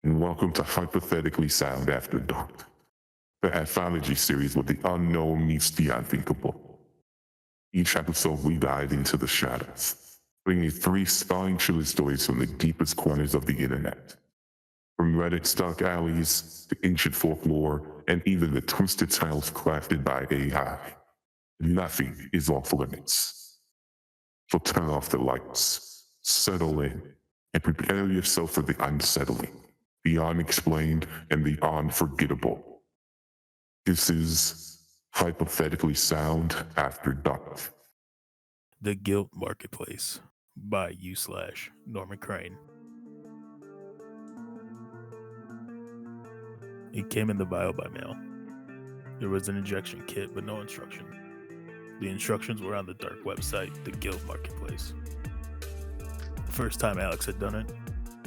and welcome to Hypothetically Sound After Dark, the anthology series where the unknown meets the unthinkable. Each episode we dive into the shadows, bringing three spine-chilling stories from the deepest corners of the internet. From Reddit's dark alleys to ancient folklore and even the twisted tales crafted by AI, nothing is off limits. So turn off the lights, settle in, and prepare yourself for the unsettling, the unexplained, and the unforgettable. This is Hypothetically Sound After Dark. The Guilt Marketplace by Norman Crane. It came in the vial by mail. There was an injection kit, but no instruction. The instructions were on the dark website, The Guilt Marketplace. The first time Alex had done it,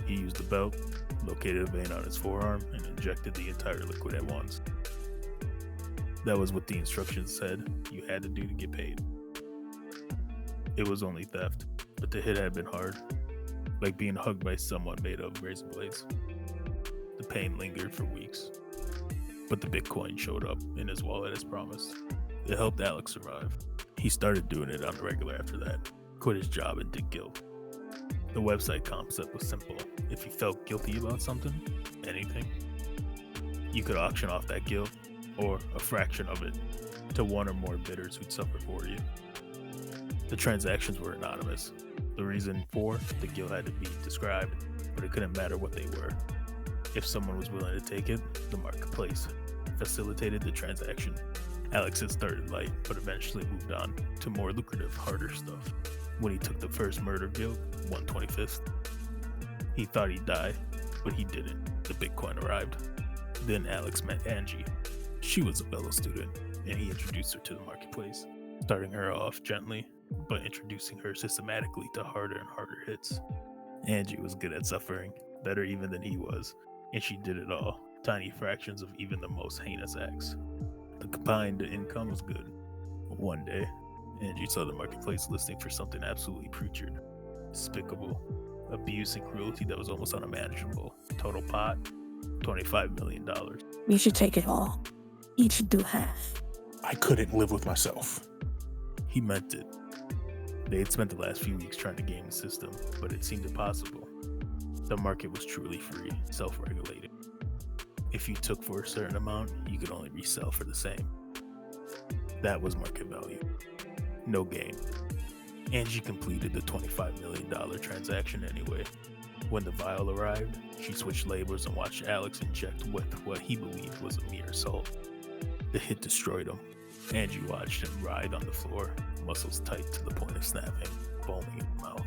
he used a belt, located a vein on his forearm, and injected the entire liquid at once. That was what the instructions said you had to do to get paid. It was only theft, but the hit had been hard, like being hugged by someone made of razor blades. The pain lingered for weeks, but the Bitcoin showed up in his wallet as promised. It helped Alex survive. He started doing it on the regular after that, quit his job and did guilt. The website concept was simple. If you felt guilty about something, anything, you could auction off that guilt, or a fraction of it, to one or more bidders who'd suffer for you. The transactions were anonymous. The reason for the guilt had to be described, but it couldn't matter what they were. If someone was willing to take it, the marketplace facilitated the transaction. Alex had started light, but eventually moved on to more lucrative, harder stuff. When he took the first murder guilt, 1/25th, he thought he'd die, but he didn't. The Bitcoin arrived. Then Alex met Angie. She was a fellow student, and he introduced her to the marketplace, starting her off gently, but introducing her systematically to harder and harder hits. Angie was good at suffering, better even than he was, and she did it all, tiny fractions of even the most heinous acts. The combined income was good. One day, Angie saw the marketplace listing for something absolutely putrid, despicable, abuse and cruelty that was almost unmanageable. Total pot, $25 million. You should take it all. Each should do half. I couldn't live with myself. He meant it. They had spent the last few weeks trying to game the system, but it seemed impossible. The market was truly free, self-regulated. If you took for a certain amount, you could only resell for the same. That was market value. No gain. Angie completed the $25 million transaction anyway. When the vial arrived, she switched labels and watched Alex inject with what he believed was a mere salt. The hit destroyed him. Angie watched him writhe on the floor, muscles tight to the point of snapping, foaming in the mouth,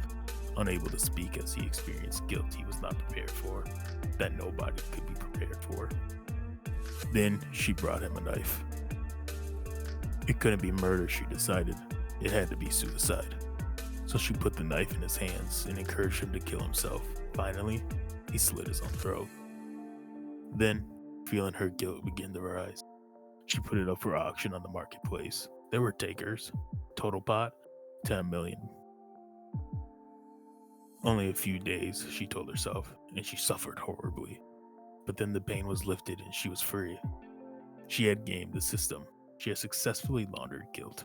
unable to speak as he experienced guilt he was not prepared for, that nobody could be prepared for. Then she brought him a knife. It couldn't be murder, she decided. It had to be suicide. So she put the knife in his hands and encouraged him to kill himself. Finally, he slit his own throat. Then, feeling her guilt begin to rise, she put it up for auction on the marketplace. There were takers. Total pot, $10 million. Only a few days, she told herself, and she suffered horribly. But then the pain was lifted and she was free. She had gamed the system. She had successfully laundered guilt.